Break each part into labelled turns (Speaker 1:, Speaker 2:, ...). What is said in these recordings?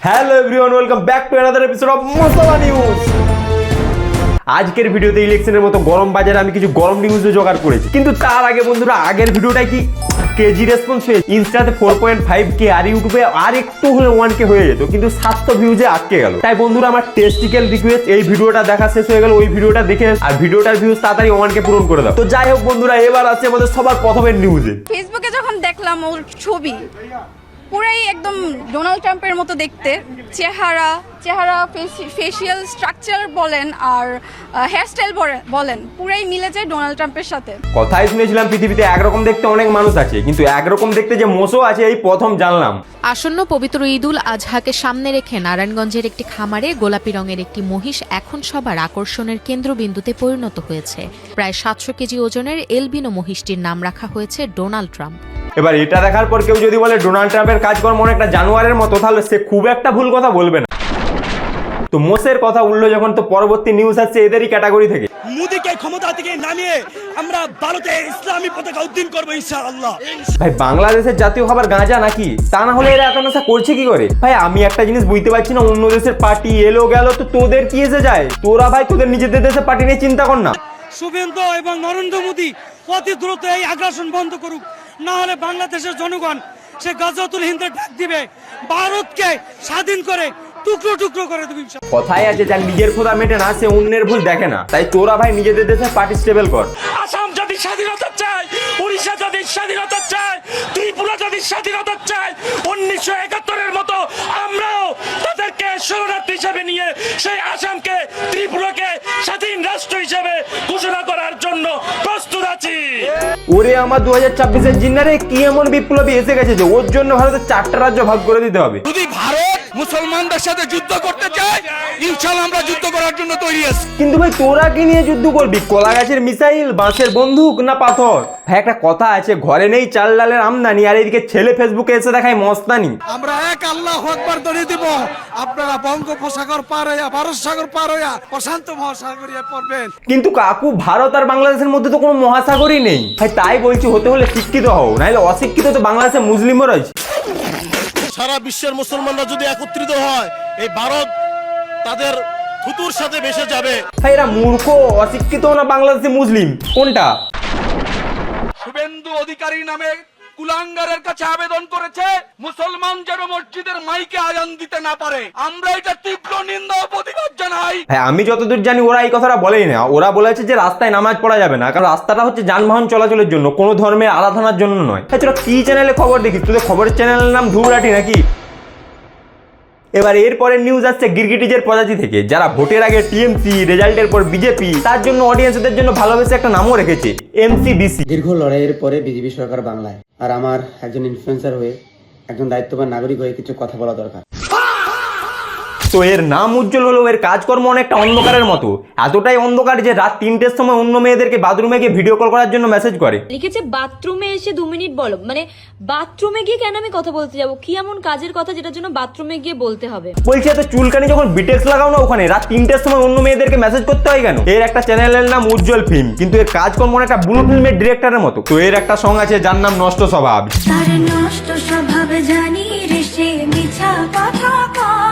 Speaker 1: Hello everyone, welcome back to another episode of masala news. আজকের ভিডিওতে ইলেকশনের মতো গরম বাজারে আমি কিছু গরম নিউজও জোগাড় করেছি, কিন্তু তার আগে বন্ধুরা আগের ভিডিওটা কি কেজি রেসপন্স হয়ে ইনস্টাতে 4.5K আর ইউটিউবে আর একটু হলে 1K হয়ে যেত, কিন্তু 700 ভিউজে আটকে গেল। তাই বন্ধুরা আমার টেস্টিক্যাল রিকোয়েস্ট, এই ভিডিওটা দেখা শেষ হয়ে গেল, ওই ভিডিওটা দেখে আর ভিডিওটার ভিউজ তাড়াতাড়ি 1K পূরণ করে দাও। তো যাই হোক বন্ধুরা, এবার আছে আমাদের সবার প্রথমের নিউজে।
Speaker 2: ফেসবুকে যখন দেখলাম ওর ছবি, পুরাই একদম ডোনাল্ড ট্রাম্পের মতো দেখতে, চেহারা ফেসিয়াল স্ট্রাকচার বলেন আর হেয়ারস্টাইল বলেন, পুরাই মিলে যায় ডোনাল্ড ট্রাম্পের সাথে।
Speaker 1: কথাই শুনেছিলাম পৃথিবীতে একরকম দেখতে অনেক মানুষ আছে, কিন্তু একরকম দেখতে যে মোষও আছে এই প্রথম জানলাম।
Speaker 3: আসন্ন পবিত্র ঈদুল আজহাকে সামনে রেখে নারায়ণগঞ্জের একটি খামারে গোলাপি রঙের একটি মহিষ এখন সবার আকর্ষণের কেন্দ্রবিন্দুতে পরিণত হয়েছে। প্রায় 700 কেজি ওজনের এলবিনো মহিষটির নাম রাখা হয়েছে ডোনাল্ড ট্রাম্প।
Speaker 1: এবার এটা দেখার পর কেউ যদি বলে ডোনাল্ড ট্রাম্পের কাজকর্ম অনেকটা জানোয়ারের মতো, তাহলে সে খুব একটা ভুল কথা বলবে না। তো মোষের কথা উঠলো যখন, তো পরবর্তী নিউজ আসছে এদেরই ক্যাটাগরি থেকে।
Speaker 4: মোদিকে ক্ষমতা থেকে নামিয়ে আমরা ভারতে ইসলামী পতাকা উদ্দিন করবো ইনশাআল্লাহ।
Speaker 1: ভাই বাংলাদেশের জাতীয় খাবার গাঁজা নাকি? তা না হলে এরা এত নেশা করছে কি করে? ভাই আমি একটা জিনিস বুঝতে পারছি না, অন্য দেশের পার্টি এলো গেল তো তোদের কি এসে যায়? তোরা ভাই তোদের নিজেদের দেশের পার্টি নিয়ে চিন্তা কর না।
Speaker 4: শুভেন্দু এবং নরেন্দ্র মোদী অতি দ্রুত এই আগ্রাসন বন্ধ করুক, না হলে বাংলাদেশের জনগণ সে গাজাতুল হিন্দের ডাক দিবে, ভারতকে স্বাধীন করে টুকরো টুকরো করে দেবে।
Speaker 1: কথাই আছে যার নিজের খোদা মেটে না সে অন্যের ভুল দেখে না। তাই তোরা ভাই নিজেদের দেশে পার্টি স্টেবল কর।
Speaker 4: আসাম যদি স্বাধীনতা চায়, উড়িষ্যা যদি স্বাধীনতা চায়, ত্রিপুরা যদি স্বাধীনতা চায়, 1971-এর মতো আমরাও তাদেরকে শরণার্থী হিসেবে নিয়ে সেই আসামকে ত্রিপুরাকে স্বাধীন রাষ্ট্র হিসেবে ঘোষণা করার জন্য প্রস্তুত আছি।
Speaker 1: ওরে আমার 2026-এর জিন্নারে কি এমন বিপ্লবী এসে গেছে যে ওর জন্য ভারতের 4টা রাজ্য ভাগ করে দিতে হবে।
Speaker 4: যদি ভারত মুসলমানদের সাথে যুদ্ধ করতে চায়, ইনশাআল্লাহ আমরা যুদ্ধ করার জন্য তৈরি আছি।
Speaker 1: কিন্তু ভাই তোরা কি নিয়ে যুদ্ধ করবি? কলা গাছের মিসাইল, বাঁশের বন্দুক না পাথর? ভাই একটা কথা আছে, ঘরে নেই চাল ডালের আমদানি, আর এদিকে ছেলে ফেসবুকে এসে দেখায় মস্তানি।
Speaker 4: আমরা এক আল্লাহু আকবার ধরে দিব, আপনারা বঙ্গোপসাগর পার হইয়া, ভারত সাগর পার হইয়া প্রশান্ত মহাসাগরে পড়বেন।
Speaker 1: কিন্তু কাকু ভারত আর বাংলাদেশের মধ্যে তো কোনো মহাসাগরই নেই। ভাই তাই বলছি, হতে হলে শিক্ষিত হও, নাহলে অশিক্ষিত তো বাংলাদেশের মুসলিমও রয়েছে।
Speaker 5: সারা বিশ্বের মুসলমানরা যদি একত্রিত হয়, এই ভারত তাদের থুতুর সাথে ভেসে যাবে।
Speaker 1: ভাই এরা মূর্খ, অশিক্ষিত না বাংলাদেশি মুসলিম, কোনটা?
Speaker 4: শুভেন্দু অধিকারী নামে কুলাঙ্গারের কাছে আবেদন করেছে মুসলমান যেন মসজিদের মাইকে আজান দিতে না পারে। আমরা এটা তীব্র নিন্দা ও প্রতিবাদ জানাই।
Speaker 1: হ্যাঁ আমি যতদূর জানি ওরা এই কথাটা বলেই না। ওরা বলেছে যে রাস্তায় নামাজ পড়া যাবে না, কারণ রাস্তাটা হচ্ছে যানবাহন চলাচলের জন্য, কোনো ধর্মের আরাধনার জন্য নয়। হ্যাঁ তোরা কি চ্যানেলে খবর দেখিস? তোদের খবরের চ্যানেলের নাম ধুবরাটি নাকি? এবার এরপরের নিউজ আসছে গিরগিটিজের প্রজাতি থেকে, যারা ভোটের আগে টিএমসি, রেজাল্টের পর বিজেপি, তার জন্য অডিয়েন্সদের জন্য ভালোবেসে একটা নামও রেখেছে, এমসিবিসি।
Speaker 6: দীর্ঘ লড়াইয়ের পরে বিজেপি সরকার বাংলায়, আর আমার একজন ইনফ্লুয়েন্সার হয়ে, একজন দায়িত্ববান নাগরিক হয়ে কিছু কথা বলা দরকার।
Speaker 1: তো এর নাম উজ্জ্বল হলো, এর কাজকর্ম অনেকটা অন্ধকারের মতো, এতটাই অন্ধকার যে রাত 3টের সময় অন্য মেয়েদেরকে বাথরুমে গিয়ে ভিডিও কল করার জন্য মেসেজ করে।
Speaker 7: লিখেছে বাথরুমে এসে 2 মিনিট বলো, মানে বাথরুমে গিয়ে কেন আমি কথা বলতে যাবো? কি এমন কাজের কথা যেটার জন্য বাথরুমে গিয়ে বলতে হবে?
Speaker 1: বলছি এত চুলকানি যখন বিটেক্স লাগাও না ওখানে, রাত 3টের সময় অন্য মেয়েদেরকে মেসেজ করতে হয় কেন? এর একটা চ্যানেলের নাম উজ্জ্বল ফিল্ম, কিন্তু এর কাজকর্ম একটা ব্লু ফিল্মের ডিরেক্টরের মতো। তো এর একটা সং আছে যার নাম নষ্ট স্বভাব।
Speaker 8: তার নষ্ট স্বভাব জানি রে, সে মিছা কথা কয়,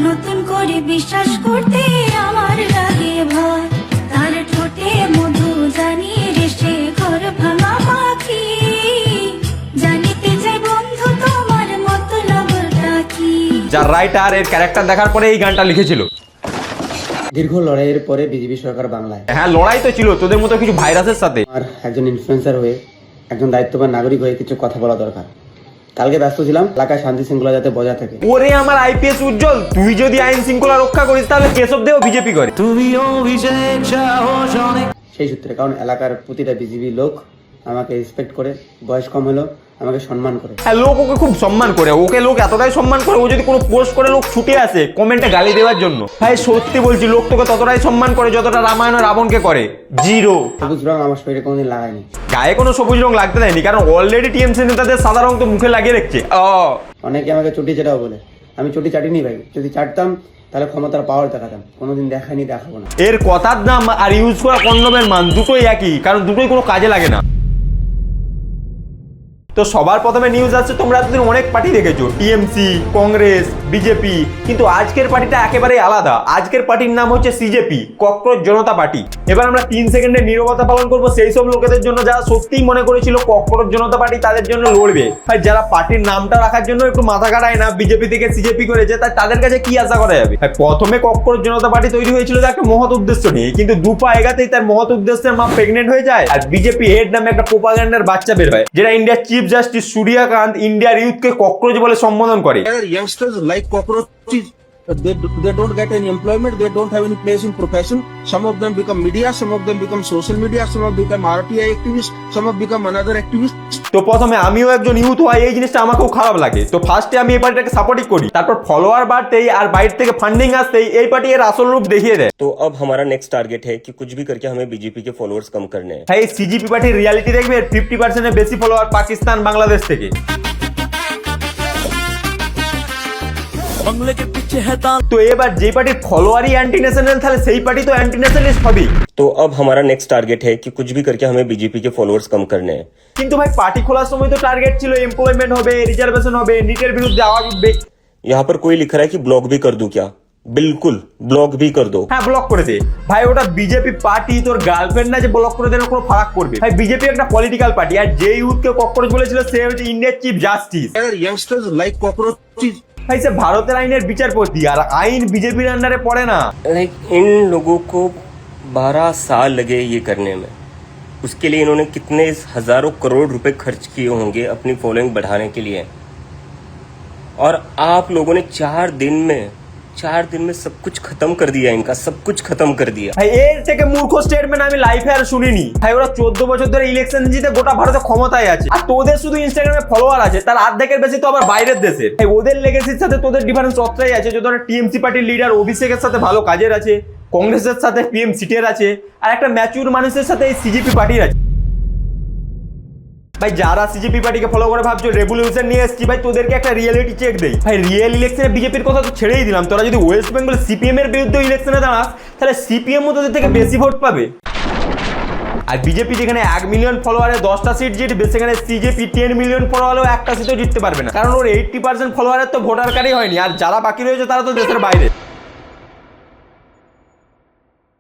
Speaker 8: নতুন করে বিশ্বাস করতে আমার লাগে ভয়, তার ঠোঁটে মধু জানি রে, সে ঘর ভাঙা পাখি, জানিতে চাই বন্ধু তোমার মতলবটা কি।
Speaker 1: যার রাইটার এর ক্যারেক্টার দেখার পরে এই গানটা লিখেছিল।
Speaker 6: দীর্ঘ লড়াইয়ের পরে বিজেপি সরকার বাংলায়,
Speaker 1: হ্যাঁ লড়াই তো ছিল তোদের মতো কিছু ভাইরাসের সাথে।
Speaker 6: আর একজন ইনফ্লুয়েন্সার হয়ে, একজন দায়িত্ববান নাগরিক হয়ে কিছু কথা বলা দরকার। কালকে ব্যস্ত ছিলাম, এলাকায় শান্তি শৃঙ্খলা যাতে বজায় থাকে।
Speaker 1: ওরে আমার আইপিএস উজ্জ্বল, তুই যদি আইন শৃঙ্খলা রক্ষা করিস তাহলে কেশব দেও বিজেপি করে।
Speaker 6: সেই সূত্রে, কারণ এলাকার প্রতিটা বিজেপি লোক আমাকে রেসপেক্ট করে, বয়স কম হলেও আমাকে সম্মান করে।
Speaker 1: হ্যাঁ লোক ওকে খুব সম্মান করে, ওকে লোক এতটাই সম্মান করে ও যদি কোনো পোস্ট করে লোক ছুটে আসে কমেন্টে গালি দেওয়ার জন্য। ভাই সত্যি বলছি, লোক তোকে ততটাই সম্মান করে যতটা রামায়ণ রাবণকে করে। জিরো।
Speaker 6: সবুজ রং আমার শরীরে কোনোদিন লাগায়নি,
Speaker 1: গায়ে কোনো সবুজ রং লাগতে দেয়নি, কারণ অলরেডি টিএমসি নেতাদের সাদা রং তো মুখে লাগিয়ে রেখেছে।
Speaker 6: অনেকে আমাকে চটি চাটাও বলে, আমি চটি চাটিনি ভাই। যদি চাটতাম তাহলে ক্ষমতার পাওয়ার দেখাতাম, কোনোদিন দেখাইনি, দেখাবো না।
Speaker 1: এর কথার দাম আর ইউজ করা কন্ডোমের মান দুটোই একই, কারণ দুটোই কোনো কাজে লাগে না। তো সবার প্রথমে নিউজ আসছে, তোমরা এতদিন অনেক পার্টি দেখেছো, টিএমসি, কংগ্রেস, বিজেপি, কিন্তু আজকের পার্টিটা একেবারে আলাদা। আজকের পার্টির নাম হচ্ছে সিজেপি, ককরোচ জনতা পার্টি। এবার আমরা 3 সেকেন্ডের নীরবতা পালন করব সেই সব লোকেদের জন্য যারা সত্যিই মনে করেছিল ককরোচ জনতা পার্টি তাদের জন্য লড়বে। ভাই যারা পার্টির নামটা রাখার জন্য একটু মাথা কাটায় না, বিজেপি থেকে সিজেপি করেছে, তাই তাদের কাছে কি আশা করা যাবে? ভাই প্রথমে ককরোচ জনতা পার্টি তৈরি হয়েছিল একটা মহৎ উদ্দেশ্য নিয়ে, কিন্তু দুপা এগাতেই তার মহৎ উদ্দেশ্যের মা প্রেগনেন্ট হয়ে যায় আর বিজেপি হেড নামে একটা প্রোপাগান্ডার বাচ্চা বের হয়, যেটা ইন্ডিয়ার চিফ জাস্টিস সূর্যকান্ত ইন্ডিয়ার ইউথকে ককরোচ বলে সম্বোধন করে।
Speaker 9: Youngsters like cockroaches, they don't get any employment, they don't have any place in profession. Some of them become media, some of them become social media, some of them become RTI activists, some of them become another activists.
Speaker 1: তো প্রথমে আমিও একজন youth হই, এই জিনিসটা আমাকেও খারাপ লাগে। তো ফার্স্টে আমি এই পার্টিটাকে সাপোর্টই করি, তারপর ফলোয়ার বাড়তেই আর বাইরে থেকে ফান্ডিং আসতেই এই পার্টি এর আসল রূপ দেখিয়ে দেয়।
Speaker 10: तो अब हमारा नेक्स्ट टारगेट है कि कुछ भी करके हमें बीजेपी के फॉलोअर्स कम करने हैं।
Speaker 1: এই সিজিপি পার্টির রিয়ালিটি দেখবে, 50% এর বেশি ফলোয়ার পাকিস্তান, বাংলাদেশ থেকে। তো এবার যে পার্টির ফলোয়ারই অ্যান্টি ন্যাশনাল, তাহলে সেই পার্টি তো অ্যান্টি ন্যাশনালিস্ট হবেই।
Speaker 10: तो अब हमारा नेक्स्ट टारगेट है कि कुछ भी करके हमें बीजेपी के फॉलोअर्स कम करने हैं।
Speaker 1: কিন্তু ভাই পার্টি খোলার সময় তো টার্গেট ছিল এমপ্লয়মেন্ট হবে, রিজার্ভেশন হবে, নিটের বিরুদ্ধে আওয়াজ উঠবে।
Speaker 10: यहाँ पर कोई लिख रहा है कि ब्लॉक भी कर दूं क्या? बिल्कुल ब्लॉक भी कर दो।
Speaker 1: হ্যাঁ ব্লক করে দে ভাই, ওটা বিজেপি পার্টি, তোর গার্লফ্রেন্ড না যে ব্লক করে দেন কোনো ফারাক করবে? ভাই বিজেপি একটা পলিটিক্যাল পার্টি, আর যে ইউথকে ককরোচ বলেছিল সে হচ্ছে ইন্ডিয়ার chief justice.
Speaker 9: Youngsters like cockroaches.
Speaker 1: ভাই সে ভারতের আইনের বিচারপতি, আর আইন বিজেপির আন্ডারে পড়ে না।
Speaker 10: लाइक इन लोगों को 12 साल लगे ये करने में, उसके लिए इन्होंने कितने हजारों करोड़ रुपए खर्च किए होंगे अपनी फॉलोइंग बढ़ाने के लिए, और आप लोगों ने 4 दिन में सब कुछ खत्म कर दिया, इनका सब कुछ खत्म कर दिया।
Speaker 1: ভাই এর থেকে মূর্খ স্টেটমেন্ট আমি লাইফে আর শুনিনি। ভাই ওরা 14 বছর ধরে ইলেকশন জিতে গোটা ভারতে ক্ষমতায় আছে, আর তোদের শুধু ইনস্টাগ্রামে ফলোয়ার আছে, তার অর্ধেকের বেশি তো আবার বাইরের দেশের। ভাই ওদের লেগেসির সাথে তোদের ডিফারেন্স অতটাই আছে, যে তোরা টিএমসি পার্টির লিডার অভিষেকের সাথে ভালো কাজের আছে, কংগ্রেসের সাথে পিএম সিটের আছে, আর একটা ম্যাচিউর মানুষের সাথে এই সিজিপি পার্টির আছে। ভাই যারা সিজিপি পার্টিকে ফলো করে ভাবছো রেভলিউশন নিয়ে এসেছি, ভাই তোদেরকে একটা রিয়েলিটি চেক দেই। ভাই রিয়েল ইলেকশনে বিজেপির কথা তো ছেড়েই দিলাম, তোরা যদি ওয়েস্ট বেঙ্গল সিপিএম এর বিরুদ্ধে ইলেকশনে দাঁড়াস, তাহলে সিপিএম ও তোদের থেকে বেশি ভোট পাবে। আর বিজেপি যেখানে 1 মিলিয়ন ফলোয়ারে 10টা সিট জিতবে, সেখানে সিজেপি 10 মিলিয়ন ফলোয়ারেও একটা সিটও জিততে পারবে না, কারণ ওর 80% ফলোয়ারের তো ভোটার কার্ডই হয়নি, আর যারা বাকি রয়েছে তারা তো দেশের বাইরে।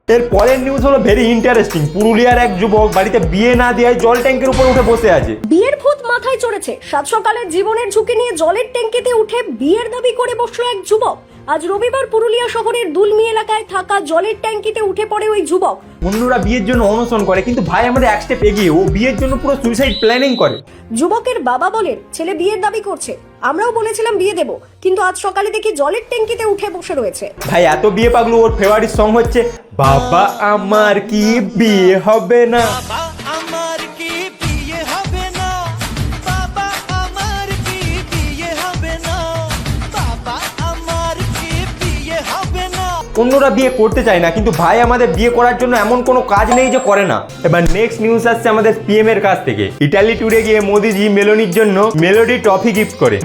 Speaker 1: এর পরের নিউজ হলো ভেরি ইন্টারেস্টিং। পুরুলিয়ার এক যুবক বাড়িতে বিয়ে না দিয়ে জল ট্যাঙ্কের উপর উঠে বসে আছে।
Speaker 11: বিয়ের ভূত মাথায় চড়েছে, সাত সকালে জীবনের ঝুঁকি নিয়ে জলের ট্যাঙ্কিতে উঠে বিয়ের দাবি করে বসলো এক যুবক। আজ রবিবার পুরুলিয়া শহরের দুলমি এলাকায় থাকা জলের ট্যাঙ্কিতে উঠে পড়ে ওই যুবক।
Speaker 1: অন্যরা বিয়ের জন্য অনশন করে, কিন্তু ভাই আমাদের এক স্টেপ এগিয়ে, ও বিয়ের জন্য পুরো সুইসাইড প্ল্যানিং করে।
Speaker 11: যুবকের বাবা বলেন ছেলে বিয়ের দাবি করছে, আমরাও বলেছিলাম বিয়ে দেব, কিন্তু আজ সকালে দেখি জলের ট্যাঙ্কিতে উঠে বসে রয়েছে।
Speaker 1: ভাই এত বিয়ে পাগলু, ওর ফেভারিট সং হচ্ছে বাবা আমার কি বিয়ে হবে না। অন্যরা বিয়ে করতে চায় না, কিন্তু ভাই আমাদের বিয়ে করার জন্য এমন কোনো কাজ নেই যে করে না। এবার নেক্সট নিউজ আসছে আমাদের পিএম এর কাছ থেকে। ইটালি ট্যুরে গিয়ে মোদিজি মেলোনির জন্য মেলোডি ট্রফি গিফট করে।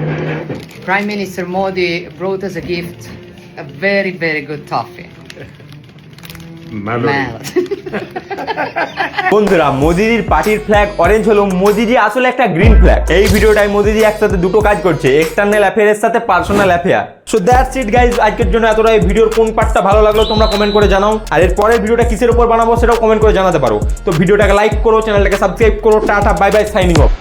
Speaker 12: Prime Minister Modi brought us a gift, a very, very good toffee. Melody.
Speaker 1: বন্ধুরা মোদিজির পার্টির ফ্ল্যাগ অরেঞ্জ হলো, মোদিজি আসলে একটা গ্রিন ফ্ল্যাগ। এই ভিডিওটায় মোদিজি একসাথে দুটো কাজ করছে, এক্সটার্নাল অ্যাফেয়ারের সাথে personal affair. So that's it guys, আজকের জন্য এতটাই। এই ভিডিওর কোন পার্টটা ভালো লাগলো তোমরা কমেন্ট করে জানাও, আর এর পরের ভিডিওটা কিসের উপর বানাবো সেটাও কমেন্ট করে জানাতে পারো। তো ভিডিওটাকে লাইক করো, চ্যানেলটাকে সাবস্ক্রাইব করো। Tata bye bye, signing off.